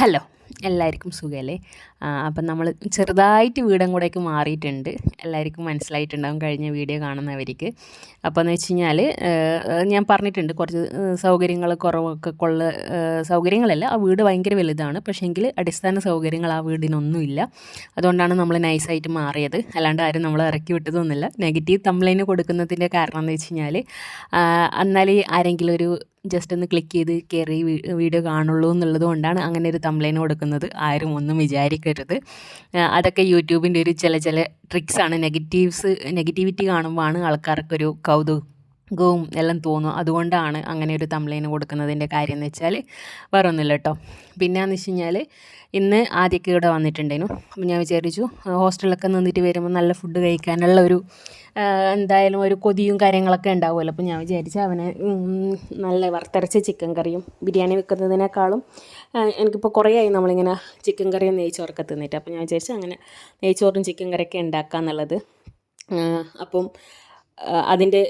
Hello, എല്ലാവർക്കും സുഖമല്ലേ? അപ്പം നമ്മൾ ചെറുതായിട്ട് വീടങ്ങോട്ടേക്ക് മാറിയിട്ടുണ്ട്. എല്ലാവർക്കും മനസ്സിലായിട്ടുണ്ടാകും കഴിഞ്ഞ വീഡിയോ കാണുന്നവർക്ക്. അപ്പോൾ എന്ന് വെച്ച് കഴിഞ്ഞാൽ ഞാൻ പറഞ്ഞിട്ടുണ്ട് കുറച്ച് സൗകര്യങ്ങൾ കുറവൊക്കെ ഉള്ള സൗകര്യങ്ങളല്ല, ആ വീട് ഭയങ്കര വലുതാണ്. പക്ഷേങ്കിൽ അടിസ്ഥാന സൗകര്യങ്ങൾ ആ വീടിനൊന്നുമില്ല. അതുകൊണ്ടാണ് നമ്മൾ നൈസായിട്ട് മാറിയത്. അല്ലാണ്ട് ആരും നമ്മളെ ഇറക്കി വിട്ടതൊന്നുമില്ല. നെഗറ്റീവ് കംപ്ലൈൻറ്റ് കൊടുക്കുന്നതിൻ്റെ കാരണം എന്ന് വെച്ച് കഴിഞ്ഞാൽ എന്നാൽ ആരെങ്കിലും ഒരു ജസ്റ്റ് ഒന്ന് ക്ലിക്ക് ചെയ്ത് കയറി വീഡിയോ കാണുള്ളൂ എന്നുള്ളത് കൊണ്ടാണ് അങ്ങനെ ഒരു തംബ്ലൈന് കൊടുക്കുന്നത്. ആരും ഒന്നും വിചാരിക്കരുത്. അതൊക്കെ യൂട്യൂബിൻ്റെ ഒരു ചില ട്രിക്സാണ്. നെഗറ്റിവിറ്റി കാണുമ്പോഴാണ് ആൾക്കാർക്കൊരു കൗതുകവും എല്ലാം തോന്നും. അതുകൊണ്ടാണ് അങ്ങനെ ഒരു തംബ്ലൈന് കൊടുക്കുന്നതിൻ്റെ കാര്യം എന്ന് വെച്ചാൽ വേറെ ഒന്നുമില്ല കേട്ടോ. പിന്നെയെന്ന് വെച്ച് കഴിഞ്ഞാൽ ഇന്ന് ആദ്യമൊക്കെ ഇവിടെ വന്നിട്ടുണ്ടേനു. അപ്പം ഞാൻ വിചാരിച്ചു ഹോസ്റ്റലിലൊക്കെ നിന്നിട്ട് വരുമ്പോൾ നല്ല ഫുഡ് കഴിക്കാനുള്ള ഒരു എന്തായാലും ഒരു കൊതിയും കാര്യങ്ങളൊക്കെ ഉണ്ടാവുമല്ലോ. അപ്പോൾ ഞാൻ വിചാരിച്ചു അവനെ നല്ല വറുത്തരച്ച ചിക്കൻ കറിയും ബിരിയാണി വെക്കുന്നതിനേക്കാളും എനിക്കിപ്പോൾ കുറേ ആയി നമ്മളിങ്ങനെ ചിക്കൻ കറിയും നെയ്ച്ചോറൊക്കെ തിന്നിട്ട്. അപ്പോൾ ഞാൻ വിചാരിച്ചു അങ്ങനെ നെയ്ച്ചോറും ചിക്കൻ കറിയൊക്കെ ഉണ്ടാക്കുക എന്നുള്ളത്. അപ്പം അതിൻ്റെ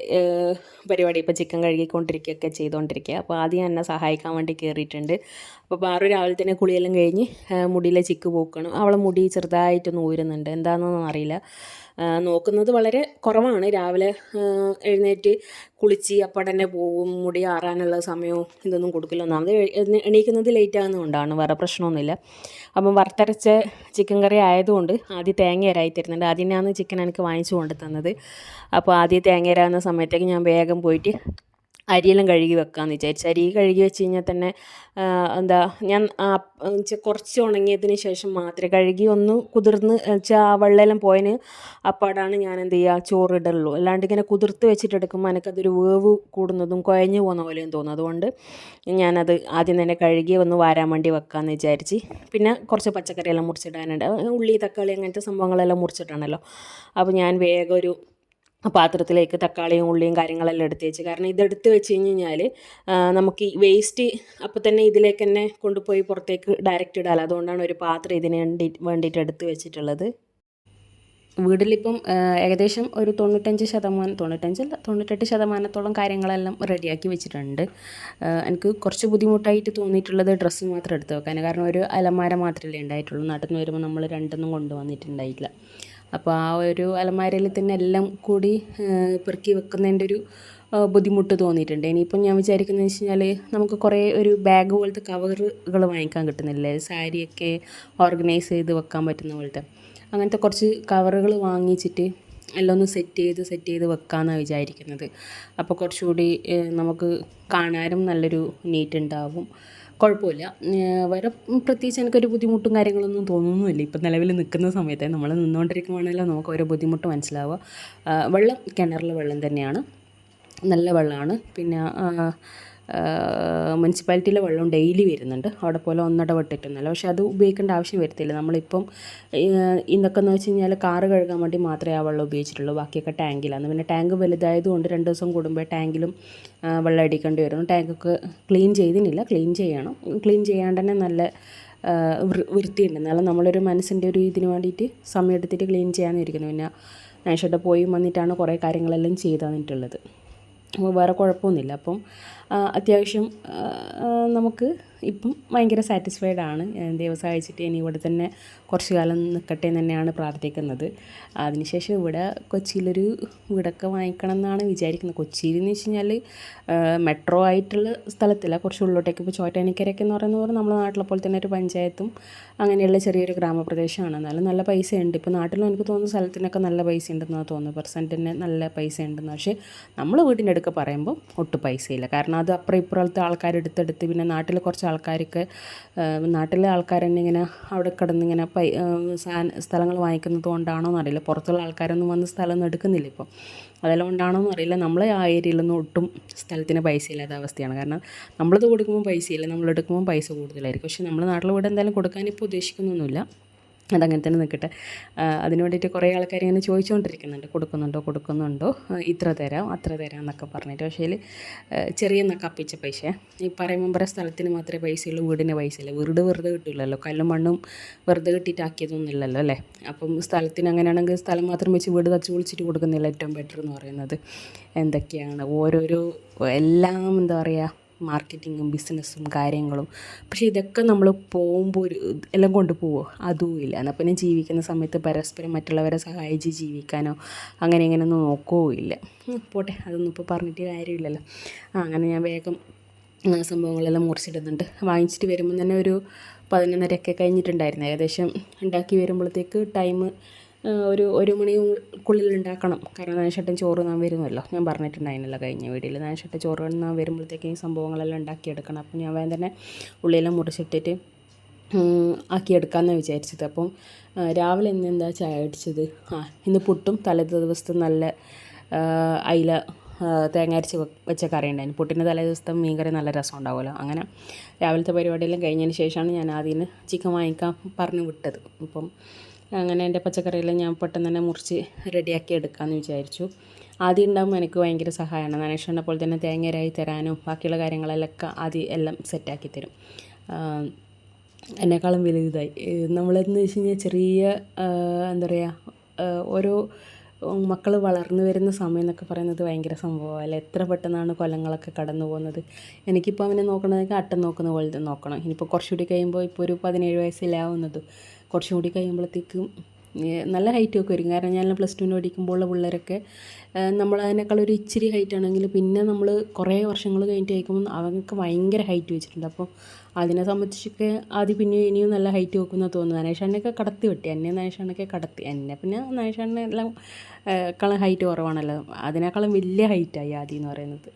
പരിപാടി ഇപ്പോൾ ചിക്കൻ കഴുകിക്കൊണ്ടിരിക്കുകയൊക്കെ ചെയ്തുകൊണ്ടിരിക്കുക. അപ്പോൾ ആദ്യം എന്നെ സഹായിക്കാൻ വേണ്ടി കയറിയിട്ടുണ്ട്. അപ്പോൾ പാറു രാവിലെ തന്നെ കുളിയെല്ലാം കഴിഞ്ഞ് മുടിയിലെ ചിക്ക് പോക്കണം. അവളെ മുടി ചെറുതായിട്ടൊന്ന് ഊരുന്നുണ്ട്, എന്താണെന്നൊന്നും അറിയില്ല. നോക്കുന്നത് വളരെ കുറവാണ്. രാവിലെ എഴുന്നേറ്റ് കുളിച്ച് അപ്പം തന്നെ പോവും. മുടി ആറാനുള്ള സമയവും ഇതൊന്നും കൊടുക്കില്ല. ഒന്നാമത് എണീക്കുന്നത് ലേറ്റ് ആകുന്നതുകൊണ്ടാണ്, വേറെ പ്രശ്നമൊന്നുമില്ല. അപ്പം വറുത്തരച്ച ചിക്കൻ കറി ആയതുകൊണ്ട് ആദ്യം തേങ്ങ അരായി തരുന്നുണ്ട്. ആദ്യമാണ് ചിക്കൻ എനിക്ക് വാങ്ങിച്ചു കൊണ്ട് തന്നത്. അപ്പോൾ ആദ്യം തേങ്ങ അരാകുന്ന സമയത്തേക്ക് ഞാൻ വേഗം പോയിട്ട് അരിയെല്ലാം കഴുകി വെക്കാമെന്ന് വിചാരിച്ചു. അരി കഴുകി വെച്ച് കഴിഞ്ഞാൽ തന്നെ ഞാൻ കുറച്ച് ഉണങ്ങിയതിന് ശേഷം മാത്രമേ കഴുകി ഒന്ന് കുതിർന്ന് വെച്ചാൽ ആ വെള്ളമെല്ലാം പോയതിന് അപ്പാടാണ് ഞാൻ എന്ത് ചെയ്യുക ചോറിടുള്ളൂ. അല്ലാണ്ട് ഇങ്ങനെ കുതിർത്ത് വെച്ചിട്ടെടുക്കുമ്പോൾ എനിക്കതൊരു വേവ് കൂടുന്നതും കുഴഞ്ഞു പോകുന്ന പോലെയും തോന്നും. അതുകൊണ്ട് ഞാനത് ആദ്യം തന്നെ കഴുകി ഒന്ന് വാരാൻ വേണ്ടി വെക്കാമെന്ന് വിചാരിച്ച്. പിന്നെ കുറച്ച് പച്ചക്കറിയെല്ലാം മുറിച്ചിടാനുണ്ട്. ഉള്ളി തക്കാളി അങ്ങനത്തെ സംഭവങ്ങളെല്ലാം മുറിച്ചിട്ടാണല്ലോ. അപ്പോൾ ഞാൻ വേഗം ഒരു പാത്രത്തിലേക്ക് തക്കാളിയും ഉള്ളിയും കാര്യങ്ങളെല്ലാം എടുത്ത് വെച്ച്. കാരണം ഇതെടുത്ത് വെച്ച് കഴിഞ്ഞാൽ നമുക്ക് ഈ വേസ്റ്റ് അപ്പോൾ തന്നെ ഇതിലേക്ക് തന്നെ കൊണ്ടുപോയി പുറത്തേക്ക് ഡയറക്റ്റ് ഇടാമല്ലോ. അതുകൊണ്ടാണ് ഒരു പാത്രം ഇതിന് വേണ്ടിയിട്ട് എടുത്ത് വെച്ചിട്ടുള്ളത്. വീട്ടിലിപ്പം ഏകദേശം ഒരു 98% കാര്യങ്ങളെല്ലാം റെഡിയാക്കി വെച്ചിട്ടുണ്ട്. എനിക്ക് കുറച്ച് ബുദ്ധിമുട്ടായിട്ട് തോന്നിയിട്ടുള്ളത് ഡ്രസ്സ് മാത്രം എടുത്ത് വെക്കാൻ. കാരണം ഒരു അലമാര മാത്രമല്ലേ ഉണ്ടായിട്ടുള്ളൂ. നാട്ടിൽ നിന്ന് വരുമ്പോൾ നമ്മൾ രണ്ടൊന്നും കൊണ്ടുവന്നിട്ടുണ്ടായില്ല. അപ്പോൾ ആ ഒരു അലമാരയിൽ തന്നെ എല്ലാം കൂടി പെറുക്കി വെക്കുന്നതിൻ്റെ ഒരു ബുദ്ധിമുട്ട് തോന്നിയിട്ടുണ്ട്. ഇനിയിപ്പം ഞാൻ വിചാരിക്കുന്നത് വെച്ച് കഴിഞ്ഞാൽ നമുക്ക് കുറേ ഒരു ബാഗ് പോലത്തെ കവറുകൾ വാങ്ങിക്കാൻ കിട്ടുന്നില്ലേ, സാരിയൊക്കെ ഓർഗനൈസ് ചെയ്ത് വെക്കാൻ പറ്റുന്ന പോലത്തെ. അങ്ങനത്തെ കുറച്ച് കവറുകൾ വാങ്ങിച്ചിട്ട് എല്ലാം ഒന്ന് സെറ്റ് ചെയ്ത് വെക്കാമെന്നാണ് വിചാരിക്കുന്നത്. അപ്പോൾ കുറച്ചുകൂടി നമുക്ക് കാണാനും നല്ലൊരു നീറ്റ് ഉണ്ടാവും. കുഴപ്പമില്ല. വേറെ പ്രത്യേകിച്ച് എനിക്കൊരു ബുദ്ധിമുട്ടും കാര്യങ്ങളൊന്നും തോന്നുന്നുമില്ല. ഇപ്പം നിലവിൽ നിൽക്കുന്ന സമയത്ത് നമ്മൾ നിന്നുകൊണ്ടിരിക്കുവാണല്ലോ നമുക്ക് ഓരോ ബുദ്ധിമുട്ട് മനസ്സിലാവുക. വെള്ളം കിണറിലെ വെള്ളം തന്നെയാണ്, നല്ല വെള്ളമാണ്. പിന്നെ മുനിസിപ്പാലിറ്റിയിലെ വെള്ളം ഡെയിലി വരുന്നുണ്ട്. അവിടെ പോലെ ഒന്നിടവിട്ടിട്ടൊന്നുമല്ല. പക്ഷെ അത് ഉപയോഗിക്കേണ്ട ആവശ്യം വരത്തില്ല. നമ്മളിപ്പം ഇന്നൊക്കെ എന്ന് വെച്ച് കഴിഞ്ഞാൽ കാറ് കഴുകാൻ വേണ്ടി മാത്രമേ ആ വെള്ളം ഉപയോഗിച്ചിട്ടുള്ളൂ. ബാക്കിയൊക്കെ ടാങ്കിലാണ്. പിന്നെ ടാങ്ക് വലുതായതുകൊണ്ട് 2 ദിവസം കൂടുമ്പോൾ ടാങ്കിലും വെള്ളം അടിക്കേണ്ടി വരും. ടാങ്കൊക്കെ ക്ലീൻ ചെയ്തിട്ടില്ല, ക്ലീൻ ചെയ്യണം. ക്ലീൻ ചെയ്യാണ്ട് തന്നെ നല്ല വൃത്തിയുണ്ട്. എന്നാലും നമ്മളൊരു മനസ്സിൻ്റെ ഒരു ഇതിന് വേണ്ടിയിട്ട് സമയം എടുത്തിട്ട് ക്ലീൻ ചെയ്യാമെന്ന് ഇരിക്കുന്നു. പിന്നെ നൈഷോട്ട് പോയി വന്നിട്ടാണ് കുറേ കാര്യങ്ങളെല്ലാം ചെയ്ത് തന്നിട്ടുള്ളത്. അപ്പോൾ വേറെ കുഴപ്പമൊന്നുമില്ല. അപ്പം അത്യാവശ്യം നമുക്ക് ഇപ്പം ഭയങ്കര സാറ്റിസ്ഫൈഡ് ആണ്. ദൈവം സഹായിച്ചിട്ട് ഇനി ഇവിടെ തന്നെ കുറച്ച് കാലം നിൽക്കട്ടെ എന്ന് തന്നെയാണ് പ്രാർത്ഥിക്കുന്നത്. അതിനുശേഷം ഇവിടെ കൊച്ചിയിലൊരു വീടൊക്കെ വാങ്ങിക്കണം എന്നാണ് വിചാരിക്കുന്നത്. കൊച്ചിയിൽ എന്ന് വെച്ച് കഴിഞ്ഞാൽ മെട്രോ ആയിട്ടുള്ള സ്ഥലത്തില്ല, കുറച്ച് ഉള്ളോട്ടേക്ക്. ഇപ്പോൾ ചോറ്റാനിക്കരയൊക്കെ എന്ന് പറയുന്ന പോലെ നമ്മുടെ നാട്ടിലെ പോലെ തന്നെ ഒരു പഞ്ചായത്തും അങ്ങനെയുള്ള ചെറിയൊരു ഗ്രാമപ്രദേശമാണ്. എന്നാലും നല്ല പൈസയുണ്ട്. ഇപ്പോൾ നാട്ടിലും എനിക്ക് തോന്നുന്നു സ്ഥലത്തിനൊക്കെ നല്ല പൈസ ഉണ്ടെന്നാണ് തോന്നുന്നത്. പെർസെൻറ്റിന് നല്ല പൈസ ഉണ്ടെന്ന്. പക്ഷേ നമ്മൾ വീടിൻ്റെ അടുക്ക പറയുമ്പോൾ ഒട്ടും പൈസയില്ല. കാരണം അത് അപ്പുറം ഇപ്പുറത്തെ ആൾക്കാരെടുത്തെടുത്ത് പിന്നെ നാട്ടിൽ കുറച്ച് ആൾക്കാർക്ക് നാട്ടിലെ ആൾക്കാർ തന്നെ ഇങ്ങനെ അവിടെ കിടന്നിങ്ങനെ സ്ഥലങ്ങൾ വാങ്ങിക്കുന്നത് കൊണ്ടാണോ എന്നറിയില്ല. പുറത്തുള്ള ആൾക്കാരൊന്നും വന്ന് സ്ഥലമൊന്നും എടുക്കുന്നില്ല ഇപ്പോൾ. അതെല്ലാം കൊണ്ടാണോ എന്നറിയില്ല. നമ്മളെ ആ ഏരിയയിലൊന്നും ഒട്ടും സ്ഥലത്തിന് പൈസ ഇല്ലാത്ത അവസ്ഥയാണ്. കാരണം നമ്മളത് കൊടുക്കുമ്പോൾ പൈസയില്ല, നമ്മളെടുക്കുമ്പോൾ പൈസ കൂടുതലായിരിക്കും. പക്ഷേ നമ്മുടെ നാട്ടിൽ വീട് എന്തായാലും കൊടുക്കാനിപ്പോൾ ഉദ്ദേശിക്കുന്നൊന്നുമില്ല. അതങ്ങനെ തന്നെ നിൽക്കട്ടെ. അതിന് വേണ്ടിയിട്ട് കുറേ ആൾക്കാർ ഇങ്ങനെ ചോദിച്ചുകൊണ്ടിരിക്കുന്നുണ്ട്, കൊടുക്കുന്നുണ്ടോ, ഇത്ര തരാം അത്ര തരാം എന്നൊക്കെ പറഞ്ഞിട്ട്. പക്ഷേ ചെറിയ കപ്പിച്ച പൈസ ഈ പറയുമ്പോൾ സ്ഥലത്തിന് മാത്രമേ പൈസയുള്ളൂ, വീടിന് പൈസയില്ല. വെറുതെ കിട്ടില്ലല്ലോ. കല്ലും മണ്ണും വെറുതെ കിട്ടിയിട്ടാക്കിയതൊന്നുമില്ലല്ലോ അല്ലേ. അപ്പം സ്ഥലത്തിന് അങ്ങനെയാണെങ്കിൽ സ്ഥലം മാത്രം വെച്ച് വീട് തച്ച് വിളിച്ചിട്ട് കൊടുക്കുന്നില്ല ഏറ്റവും ബെറ്റർ എന്ന് പറയുന്നത്. എന്തൊക്കെയാണ് ഓരോരോ എല്ലാം എന്താ പറയുക, മാർക്കറ്റിങ്ങും ബിസിനസ്സും കാര്യങ്ങളും. പക്ഷേ ഇതൊക്കെ നമ്മൾ പോകുമ്പോൾ ഒരു എല്ലാം കൊണ്ട് പോവോ? അതുമില്ല. എന്നാൽ പിന്നെ ജീവിക്കുന്ന സമയത്ത് പരസ്പരം മറ്റുള്ളവരെ സഹായിച്ച് ജീവിക്കാനോ അങ്ങനെ ഇങ്ങനെയൊന്നും നോക്കുകയില്ല. പോട്ടെ, അതൊന്നും ഇപ്പോൾ പറഞ്ഞിട്ട് കാര്യമില്ലല്ലോ. അങ്ങനെ ഞാൻ വേഗം സംഭവങ്ങളെല്ലാം മുറിച്ചിടുന്നുണ്ട്. വാങ്ങിച്ചിട്ട് വരുമ്പോൾ തന്നെ ഒരു 11:30 കഴിഞ്ഞിട്ടുണ്ടായിരുന്നു. ഏകദേശം ഉണ്ടാക്കി വരുമ്പോഴത്തേക്ക് ടൈം ഒരു മണിക്കുള്ളിൽ ഉണ്ടാക്കണം. കാരണം നാശേട്ടൻ ചോറ് നാൻ വരുമല്ലോ, ഞാൻ പറഞ്ഞിട്ടുണ്ടായിരുന്നല്ലോ കഴിഞ്ഞ വീഡിയോയിൽ. നാശേട്ടൻ ചോറ് നാൻ വരുമ്പോഴത്തേക്ക് ഈ സംഭവങ്ങളെല്ലാം ഉണ്ടാക്കിയെടുക്കണം. അപ്പം ഞാൻ വേഗം തന്നെ ഉള്ളിയെല്ലാം മുറിച്ചിട്ടിട്ട് ആക്കിയെടുക്കാമെന്നാണ് വിചാരിച്ചത്. അപ്പം രാവിലെ ഇന്ന് എന്താ ചായ അടിച്ചത്? ഇന്ന് പുട്ടും തലേത്തെ ദിവസത്തെ നല്ല അയില തേങ്ങ അരച്ച് വെച്ച കറി ഉണ്ടായിരുന്നു. പുട്ടിൻ്റെ തലേ ദിവസത്തെ മീൻകറി നല്ല രസം ഉണ്ടാവുമല്ലോ. അങ്ങനെ രാവിലത്തെ പരിപാടിയെല്ലാം കഴിഞ്ഞതിന് ശേഷമാണ് ഞാൻ ആദ്യം ചിക്കൻ വാങ്ങിക്കാൻ പറഞ്ഞു വിട്ടത്. അപ്പം അങ്ങനെ എൻ്റെ പച്ചക്കറിയെല്ലാം ഞാൻ പെട്ടെന്ന് തന്നെ മുറിച്ച് റെഡിയാക്കി എടുക്കാമെന്ന് വിചാരിച്ചു. ആദ്യം ഉണ്ടാകുമ്പോൾ എനിക്ക് ഭയങ്കര സഹായമാണ്. നനേഷനെ പോലെ തന്നെ തേങ്ങരായി തരാനും ബാക്കിയുള്ള കാര്യങ്ങളെല്ലാം ആദ്യം എല്ലാം സെറ്റാക്കി തരും. എന്നെക്കാളും വലുതായി നമ്മളെന്ന് വെച്ച് കഴിഞ്ഞാൽ ചെറിയ എന്താ പറയുക, ഓരോ മക്കൾ വളർന്നു വരുന്ന സമയം എന്നൊക്കെ പറയുന്നത് ഭയങ്കര സംഭവമല്ലേ. എത്ര പെട്ടെന്നാണ് കൊല്ലങ്ങളൊക്കെ കടന്നു പോകുന്നത്. എനിക്കിപ്പോൾ അവനെ നോക്കണമെങ്കിൽ അട്ടൻ നോക്കുന്ന പോലെ നോക്കണം. ഇനിയിപ്പോൾ കുറച്ചുകൂടി കഴിയുമ്പോൾ ഇപ്പോൾ ഒരു 17 വയസ്സിലേ ആവുന്നത്. കുറച്ചും കൂടി കഴിയുമ്പോഴത്തേക്കും നല്ല ഹൈറ്റൊക്കെ വരും. കാരണം ഞാൻ +2 പഠിക്കുമ്പോഴുള്ള പിള്ളേരൊക്കെ നമ്മളതിനേക്കാളൊരു ഇച്ചിരി ഹൈറ്റ് ആണെങ്കിൽ പിന്നെ നമ്മൾ കുറേ വർഷങ്ങൾ കഴിഞ്ഞിട്ട് കഴിക്കുമ്പോൾ അവർക്ക് ഭയങ്കര ഹൈറ്റ് വെച്ചിട്ടുണ്ട്. അപ്പോൾ അതിനെ സംബന്ധിച്ചൊക്കെ ആദ്യം പിന്നെ ഇനിയും നല്ല ഹൈറ്റ് വെക്കുന്ന തോന്നുന്നു. നൈഷാനൊക്കെ കടത്തി വെട്ടി, എന്നെ നൈഷാനൊക്കെ കടത്തി. എന്നെ പിന്നെ നൈഷാനെ എല്ലാം ക്കാളും ഹൈറ്റ് കുറവാണല്ലോ, അതിനേക്കാളും വലിയ ഹൈറ്റായി ആദ്യം എന്ന് പറയുന്നത്.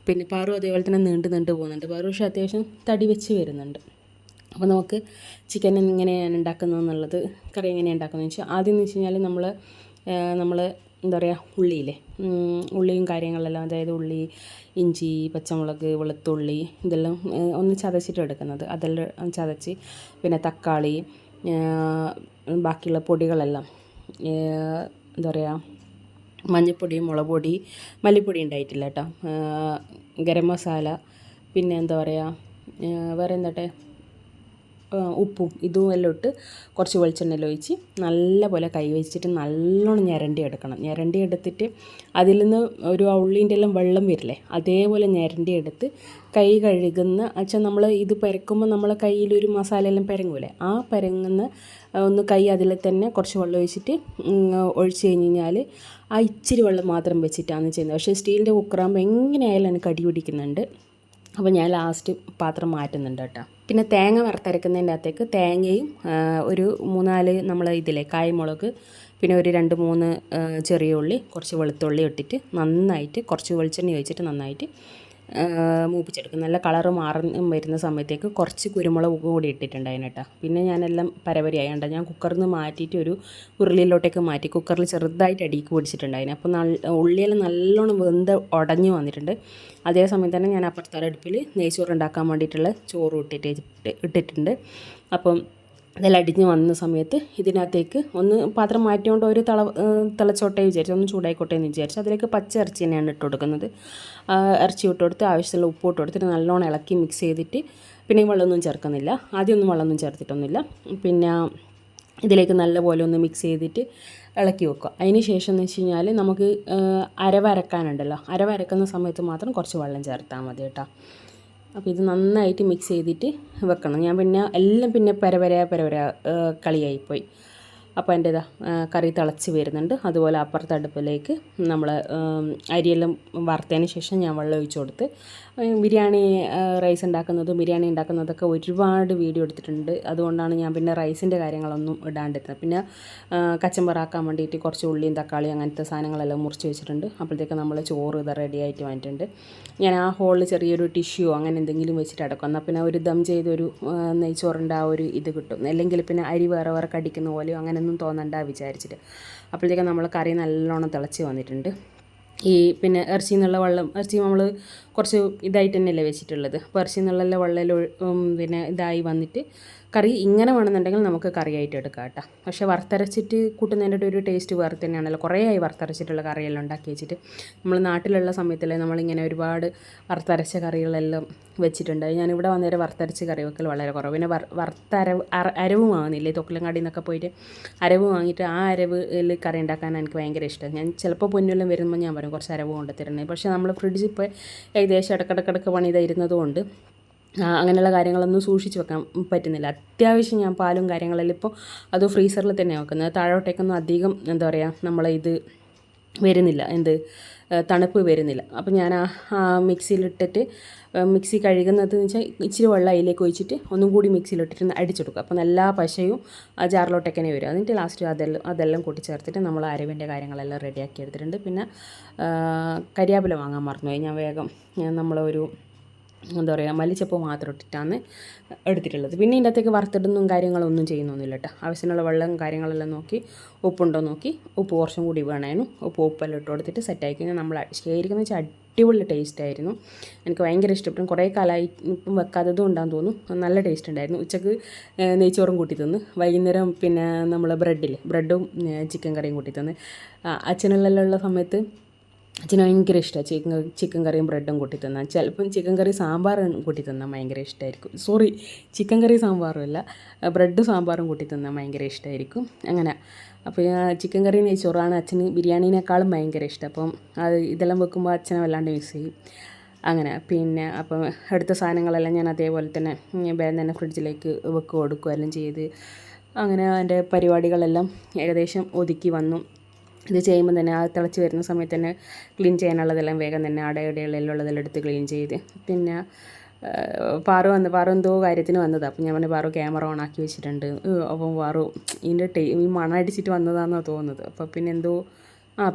പിന്നെ പാറു അതേപോലെ തന്നെ നീണ്ട് പോകുന്നുണ്ട്. പാറു പക്ഷേ അത്യാവശ്യം തടി വെച്ച് വരുന്നുണ്ട്. അപ്പോൾ നമുക്ക് ചിക്കൻ എങ്ങനെയാണ് ഉണ്ടാക്കുന്നതെന്നുള്ളത്, കറി എങ്ങനെയാണ് ഉണ്ടാക്കുന്നതെന്ന് വെച്ചാൽ ആദ്യം എന്ന് വെച്ച് കഴിഞ്ഞാൽ നമ്മൾ എന്താ പറയുക, ഉള്ളിയില്ലേ, ഉള്ളിയും കാര്യങ്ങളെല്ലാം, അതായത് ഉള്ളി, ഇഞ്ചി, പച്ചമുളക്, വെളുത്തുള്ളി ഇതെല്ലാം ഒന്ന് ചതച്ചിട്ട് എടുക്കുന്നത്. അതെല്ലാം ചതച്ച് പിന്നെ തക്കാളി, ബാക്കിയുള്ള പൊടികളെല്ലാം എന്താ പറയുക, മഞ്ഞൾപ്പൊടി, മുളക് പൊടി, മല്ലിപ്പൊടി ഉണ്ടായിട്ടില്ല കേട്ടോ, ഗരം മസാല, പിന്നെ എന്താ പറയുക വേറെ എന്താട്ടെ, ഉപ്പും ഇതും എല്ലാം ഇട്ട് കുറച്ച് വെളിച്ചെണ്ണയിൽ ഒഴിച്ച് നല്ല പോലെ കൈ വെച്ചിട്ട് നല്ലോണം ഞരണ്ടി എടുക്കണം. ഞരണ്ടി എടുത്തിട്ട് അതിൽ നിന്ന് ഒരു ഉള്ളീൻ്റെ എല്ലാം വെള്ളം വരില്ലേ, അതേപോലെ ഞരണ്ടി എടുത്ത് കൈ കഴുകുന്ന വെച്ചാൽ നമ്മൾ ഇത് പരക്കുമ്പോൾ നമ്മളെ കയ്യിലൊരു മസാലയെല്ലാം പരങ്ങൂലേ, ആ പരങ്ങുന്ന ഒന്ന് കൈ അതിൽ തന്നെ കുറച്ച് വെള്ളം ഒഴിച്ചിട്ട് ഒഴിച്ച് കഴിഞ്ഞാൽ ആ ഇച്ചിരി വെള്ളം മാത്രം വെച്ചിട്ടാണ് ചെയ്യുന്നത്. പക്ഷേ സ്റ്റീലിൻ്റെ കുക്കറാകുമ്പോൾ എങ്ങനെയായാലും എനിക്ക് അടി പിടിക്കുന്നുണ്ട്. അപ്പോൾ ഞാൻ ലാസ്റ്റ് പാത്രം മാറ്റുന്നുണ്ട് കേട്ടോ. പിന്നെ തേങ്ങ വറുത്തരക്കുന്നതിൻ്റെ അകത്തേക്ക് തേങ്ങയും ഒരു 3-4 നമ്മൾ ഇതിലെ കായ്മുളക്, പിന്നെ ഒരു 2-3 ചെറിയ ഉള്ളി, കുറച്ച് വെളുത്തുള്ളി ഇട്ടിട്ട് നന്നായിട്ട് കുറച്ച് വെളിച്ചെണ്ണ ഒഴിച്ചിട്ട് നന്നായിട്ട് മൂപ്പിച്ചെടുക്കും. നല്ല കളറ് വരുന്ന സമയത്തേക്ക് കുറച്ച് കുരുമുളക് കൂടി ഇട്ടിട്ടുണ്ടായിരുന്നു കേട്ടോ. പിന്നെ ഞാനെല്ലാം പരപരയായി കണ്ടോ, ഞാൻ കുക്കറിൽ നിന്ന് മാറ്റിയിട്ട് ഒരു ഉരുളിയിലോട്ടേക്ക് മാറ്റി. കുക്കറിൽ ചെറുതായിട്ട് അടിക്ക് പിടിച്ചിട്ടുണ്ടായിരുന്നു. അപ്പോൾ ഉള്ളിയെല്ലാം നല്ലോണം വെന്ത് ഉടഞ്ഞു വന്നിട്ടുണ്ട്. അതേ സമയം തന്നെ ഞാൻ അപ്പുറത്തെ അടുപ്പിൽ നെയ്ച്ചോറ് ഉണ്ടാക്കാൻ വേണ്ടിയിട്ടുള്ള ചോറ് ഇട്ടിട്ടുണ്ട്. അപ്പം ഇതെല്ലാം അടിഞ്ഞ് വന്ന സമയത്ത് ഇതിനകത്തേക്ക് ഒന്ന് പാത്രം മാറ്റിക്കൊണ്ട് ഒരു തിളച്ചോട്ടെ വിചാരിച്ചു, ഒന്ന് ചൂടായിക്കോട്ടെ എന്ന് വിചാരിച്ചു. അതിലേക്ക് പച്ച ഇറച്ചി തന്നെയാണ് ഇട്ട് കൊടുക്കുന്നത്. ഇറച്ചി ഇട്ട് കൊടുത്ത് ആവശ്യമുള്ള ഉപ്പ് ഇട്ട് കൊടുത്തിട്ട് നല്ലോണം ഇളക്കി മിക്സ് ചെയ്തിട്ട് പിന്നെ വെള്ളമൊന്നും ചേർക്കുന്നില്ല. ആദ്യമൊന്നും വെള്ളമൊന്നും ചേർത്തിട്ടൊന്നുമില്ല. പിന്നെ ഇതിലേക്ക് നല്ലപോലെ ഒന്ന് മിക്സ് ചെയ്തിട്ട് ഇളക്കി വെക്കുക. അതിന് ശേഷം എന്ന് വെച്ച് കഴിഞ്ഞാൽ നമുക്ക് അരവരക്കാനുണ്ടല്ലോ, അരവരക്കുന്ന സമയത്ത് മാത്രം കുറച്ച് വെള്ളം ചേർത്താൽ മതി കേട്ടോ. അപ്പോൾ ഇത് നന്നായിട്ട് മിക്സ് ചെയ്തിട്ട് വെക്കണം. ഞാൻ പിന്നെ എല്ലാം പിന്നെ പരപര കളിയായിപ്പോയി. അപ്പോൾ എൻ്റെ കറി തിളച്ച് വരുന്നുണ്ട്. അതുപോലെ അപ്പുറത്തെ അടുപ്പിലേക്ക് നമ്മൾ അരിയെല്ലാം വറുത്തതിന് ശേഷം ഞാൻ വെള്ളം ഒഴിച്ച് കൊടുത്ത് ബിരിയാണി ബിരിയാണി ഉണ്ടാക്കുന്നതൊക്കെ ഒരുപാട് വീഡിയോ എടുത്തിട്ടുണ്ട്. അതുകൊണ്ടാണ് ഞാൻ പിന്നെ റൈസിൻ്റെ കാര്യങ്ങളൊന്നും ഇടാണ്ടിരുന്നത്. പിന്നെ കച്ചമ്പറാക്കാൻ വേണ്ടിയിട്ട് കുറച്ച് ഉള്ളിയും തക്കാളിയും അങ്ങനത്തെ സാധനങ്ങളെല്ലാം മുറിച്ച് വെച്ചിട്ടുണ്ട്. അപ്പോഴത്തേക്ക് നമ്മൾ ചോറ് ഇത് റെഡി ആയിട്ട് വന്നിട്ടുണ്ട്. ഞാൻ ആ ഹോളിൽ ചെറിയൊരു ടിഷ്യൂ അങ്ങനെ എന്തെങ്കിലും വെച്ചിട്ട് അടക്കും. എന്നാൽ പിന്നെ ഒരു ദം ചെയ്തൊരു നെയ്ച്ചോറിൻ്റെ ആ ഒരു ഇത് കിട്ടും. അല്ലെങ്കിൽ പിന്നെ അരി വേറെ കടിക്കുന്ന പോലെയോ അങ്ങനെയൊന്നും തോന്നണ്ട വിചാരിച്ചിട്ട്. അപ്പോഴത്തേക്കും നമ്മൾ കറി നല്ലോണം തിളച്ച് വന്നിട്ടുണ്ട്. ഈ പിന്നെ ഇറച്ചി നമ്മൾ കുറച്ച് ഇതായിട്ട് തന്നെയല്ലേ വെച്ചിട്ടുള്ളത്. അപ്പോൾ ഇറച്ചി എന്നുള്ള വെള്ളം പിന്നെ ഇതായി വന്നിട്ട് കറി ഇങ്ങനെ വേണമെന്നുണ്ടെങ്കിൽ നമുക്ക് കറിയായിട്ട് എടുക്കാം കേട്ടോ. പക്ഷേ വറുത്തരച്ചിട്ട് കൂട്ടുന്നതിൻ്റെ ഒരു ടേസ്റ്റ് വേറെ തന്നെയാണല്ലോ. കുറേ ആയി വറുത്തരച്ചിട്ടുള്ള കറിയെല്ലാം ഉണ്ടാക്കി വെച്ചിട്ട്. നമ്മൾ നാട്ടിലുള്ള സമയത്തല്ലേ നമ്മളിങ്ങനെ ഒരുപാട് വറുത്തരച്ച കറികളെല്ലാം വെച്ചിട്ടുണ്ട്. ഞാനിവിടെ വന്നേരം വറുത്തരച്ച് കറി വെക്കൽ വളരെ കുറവ്. പിന്നെ അരവ് വാങ്ങുന്നില്ലേ, തൊക്കിലങ്ങാടിയിൽ നിന്നൊക്കെ പോയിട്ട് അരവ് വാങ്ങിയിട്ട് ആ അരവിൽ കറി ഉണ്ടാക്കാൻ എനിക്ക് ഭയങ്കര ഇഷ്ടം. ഞാൻ ചിലപ്പോൾ പൊന്നെല്ലാം വരുമ്പോൾ ഞാൻ പറയും കുറച്ച് അരവ് കൊണ്ട് തരണേ. പക്ഷേ നമ്മൾ ഫ്രിഡ്ജിൽ ഇപ്പോൾ ഏകദേശം ഇടക്കിടക്കിടക്ക് പണി തരുന്നത് കൊണ്ട് അങ്ങനെയുള്ള കാര്യങ്ങളൊന്നും സൂക്ഷിച്ച് വെക്കാൻ പറ്റുന്നില്ല. അത്യാവശ്യം ഞാൻ പാലും കാര്യങ്ങളെല്ലാം ഇപ്പോൾ അത് ഫ്രീസറിൽ തന്നെയാണ് വെക്കുന്നത്. താഴോട്ടേക്കൊന്നും അധികം എന്താ പറയുക ഇത് വരുന്നില്ല, തണുപ്പ് വരുന്നില്ല. അപ്പോൾ ഞാൻ മിക്സിയിലിട്ടിട്ട് മിക്സി കഴുകുന്നത് എന്ന് വെച്ചാൽ ഇച്ചിരി വെള്ളം അതിലേക്ക് ഒഴിച്ചിട്ട് ഒന്നും കൂടി മിക്സിയിലിട്ടിട്ട് അടിച്ചെടുക്കും. അപ്പോൾ എല്ലാ പശയും ആ ജാറിലോട്ടേക്കനെ വരും. എന്നിട്ട് ലാസ്റ്റ് അതെല്ലാം കൂട്ടിച്ചേർത്തിട്ട് നമ്മൾ അരവിൻ്റെ കാര്യങ്ങളെല്ലാം റെഡിയാക്കി എടുത്തിട്ടുണ്ട്. പിന്നെ കരിയാപ്പില വാങ്ങാൻ മറന്നുപോയി. ഞാൻ വേഗം നമ്മളൊരു എന്താ പറയുക മല്ലിച്ചപ്പ് മാത്രം ഇട്ടിട്ടാണ് എടുത്തിട്ടുള്ളത്. പിന്നെ ഇതിൻ്റെ അകത്തേക്ക് വറുത്തിടുന്നും കാര്യങ്ങളൊന്നും ചെയ്യുന്നൊന്നുമില്ല കേട്ടോ. ആവശ്യമുള്ള വെള്ളം കാര്യങ്ങളെല്ലാം നോക്കി ഉപ്പുണ്ടോ നോക്കി, ഉപ്പ് കുറച്ചും കൂടി വേണേനും ഉപ്പെല്ലാം ഇട്ട് കൊടുത്തിട്ട് സെറ്റാക്കി കഴിഞ്ഞാൽ നമ്മൾ ശരിക്കും വെച്ചാൽ അടിപൊളി ടേസ്റ്റ് ആയിരുന്നു. എനിക്ക് ഭയങ്കര ഇഷ്ടപ്പെട്ടു. കുറേ കാലമായി ഇപ്പം വെക്കാത്തതും ഉണ്ടാകും തോന്നുന്നു. നല്ല ടേസ്റ്റ് ഉണ്ടായിരുന്നു. ഉച്ചക്ക് നെയ്ച്ചോറും കൂട്ടി തന്ന്, വൈകുന്നേരം പിന്നെ നമ്മൾ ബ്രെഡും ചിക്കൻ കറിയും കൂട്ടി തന്ന്. അച്ഛനെല്ലാം ഉള്ള സമയത്ത് അച്ഛന് ഭയങ്കര ഇഷ്ടമാണ് ചിക്കൻ കറിയും ബ്രെഡും കൂട്ടി തന്നാൽ. ചിലപ്പം ചിക്കൻ കറി സാമ്പാറും കൂട്ടി തന്നാൽ ഭയങ്കര ഇഷ്ടമായിരിക്കും. ചിക്കൻ കറി സാമ്പാറും അല്ല, ബ്രെഡും സാമ്പാറും കൂട്ടി തന്നാൽ ഭയങ്കര ഇഷ്ടമായിരിക്കും. അങ്ങനെ അപ്പോൾ ചിക്കൻ കറി നെയ്ച്ചോറാണ് അച്ഛന് ബിരിയാണീനേക്കാളും ഭയങ്കര ഇഷ്ടം. അപ്പം ഇതെല്ലാം വെക്കുമ്പോൾ അച്ഛനെ വല്ലാണ്ട് മിസ് ചെയ്യും. അങ്ങനെ പിന്നെ അപ്പം എടുത്ത സാധനങ്ങളെല്ലാം ഞാൻ അതേപോലെ തന്നെ വേഗം തന്നെ ഫ്രിഡ്ജിലേക്ക് കൊടുക്കുകയെല്ലാം ചെയ്ത് അങ്ങനെ എൻ്റെ പരിപാടികളെല്ലാം ഏകദേശം ഒതുക്കി വന്നു. ഇത് ചെയ്യുമ്പോൾ തന്നെ ആ തിളച്ച് വരുന്ന സമയത്ത് തന്നെ ക്ലീൻ ചെയ്യാനുള്ളതെല്ലാം വേഗം തന്നെ ഇടയിലെല്ലാം ഉള്ളതെല്ലാം എടുത്ത് ക്ലീൻ ചെയ്ത്. പിന്നെ പാറു എന്തോ കാര്യത്തിന് വന്നത്. അപ്പം ഞാൻ പറഞ്ഞു പാറു ക്യാമറ ഓൺ ആക്കി വെച്ചിട്ടുണ്ട്. അപ്പം പാറു ഈ മണടിച്ചിട്ട് വന്നതാണെന്നാണ് തോന്നുന്നത്. അപ്പോൾ പിന്നെ എന്തോ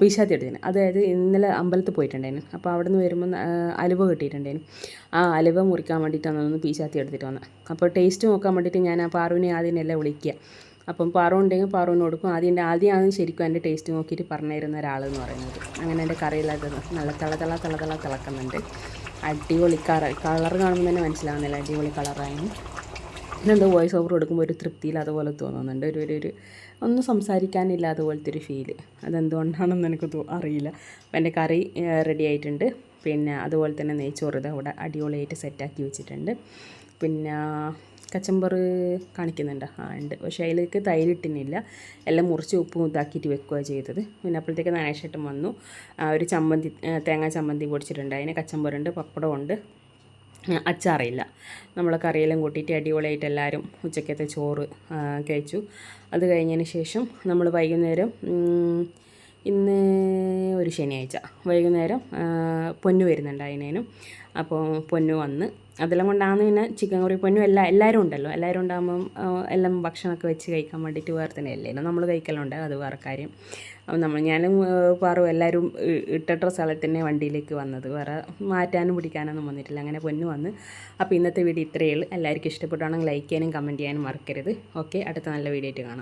പീശാത്തി എടുത്തിന്. അതായത് ഇന്നലെ അമ്പലത്തിൽ പോയിട്ടുണ്ടായിരുന്നു. അപ്പോൾ അവിടെ നിന്ന് വരുമ്പോൾ അലുവ കിട്ടിയിട്ടുണ്ടായിരുന്നു. ആ അലുവ മുറിക്കാൻ വേണ്ടിയിട്ടാണ് ഒന്ന് പീശാത്തി എടുത്തിട്ട് വന്നത്. അപ്പോൾ ടേസ്റ്റ് നോക്കാൻ വേണ്ടിയിട്ട് ഞാൻ ആ പാറുവിനെ ആദ്യം എല്ലാം വിളിക്കുക. അപ്പം പാറു ഉണ്ടെങ്കിൽ പാറുവിന് കൊടുക്കും. ആദ്യമാണ് ശരിക്കും എൻ്റെ ടേസ്റ്റ് നോക്കിയിട്ട് പറഞ്ഞു തരുന്ന ഒരാളെന്ന് പറയുന്നത്. അങ്ങനെ എൻ്റെ കറിയില്ലാതെ നല്ല തിളക്കുന്നുണ്ട്. അടിപൊളി കളർ കാണുമ്പോൾ തന്നെ മനസ്സിലാവുന്നില്ല, അടിപൊളി കളറായിരുന്നു. ഇതെന്തോ വോയിസ് ഓവർ കൊടുക്കുമ്പോൾ ഒരു തൃപ്തിയിൽ അതുപോലെ തോന്നുന്നുണ്ട്. ഒരു ഒന്നും സംസാരിക്കാനില്ല അതുപോലത്തെ ഒരു ഫീല്. അതെന്തുകൊണ്ടാണെന്ന് എനിക്ക് അറിയില്ല. അപ്പം എൻ്റെ കറി റെഡി ആയിട്ടുണ്ട്. പിന്നെ അതുപോലെ തന്നെ നെയ്ച്ചോറ് അവിടെ അടിപൊളിയായിട്ട് സെറ്റാക്കി വെച്ചിട്ടുണ്ട്. പിന്നെ കച്ചമ്പറ് കാണിക്കുന്നുണ്ട്, ഉണ്ട്. പക്ഷേ അതിലേക്ക് തൈരിട്ടിനില്ല, എല്ലാം മുറിച്ച് ഉപ്പും ഇതാക്കിയിട്ട് വെക്കുകയാണ് ചെയ്തത്. പിന്നെ അപ്പോഴത്തേക്ക് നാണേഷേട്ടൻ വന്നു. ഒരു ചമ്മന്തി, തേങ്ങാ ചമ്മന്തി പൊടിച്ചിട്ടുണ്ട്, അതിന് കച്ചമ്പറുണ്ട്, പപ്പടമുണ്ട്, അച്ചാറില്ല. നമ്മൾ കറിയെല്ലാം കൂട്ടിയിട്ട് അടിപൊളിയായിട്ട് എല്ലാവരും ഉച്ചക്കത്തെ ചോറ് കഴിച്ചു. അത് കഴിഞ്ഞതിന് ശേഷം നമ്മൾ വൈകുന്നേരം ഇന്ന് ഒരു ശനിയാഴ്ച വൈകുന്നേരം പൊന്നു വരുന്നുണ്ട് അതിനേനും. അപ്പോൾ പൊന്നു വന്ന് അതെല്ലാം കൊണ്ടാണ് പിന്നെ ചിക്കൻ കറി പൊന്നു എല്ലാവരും ഉണ്ടല്ലോ. എല്ലാവരും ഉണ്ടാകുമ്പം എല്ലാം ഭക്ഷണമൊക്കെ വെച്ച് കഴിക്കാൻ വേണ്ടിയിട്ട് വേറെ തന്നെ അല്ലേ നമ്മൾ കഴിക്കലുണ്ട്, അത് വേറെ കാര്യം. അപ്പം ഞാനും പാറും എല്ലാവരും ഇട്ടിട്ട സ്ഥലത്ത് തന്നെ വണ്ടിയിലേക്ക് വന്നത്, വേറെ മാറ്റാനും പിടിക്കാനൊന്നും വന്നിട്ടില്ല. അങ്ങനെ പൊന്നു വന്ന്. അപ്പോൾ ഇന്നത്തെ വീഡിയോ ഇത്രയേ ഉള്ളൂ. എല്ലാവർക്കും ഇഷ്ടപ്പെട്ടാണെങ്കിൽ ലൈക്ക് ചെയ്യാനും കമൻറ്റ് ചെയ്യാനും മറക്കരുത്. ഓക്കെ, അടുത്ത നല്ല വീഡിയോ ആയിട്ട് കാണാം.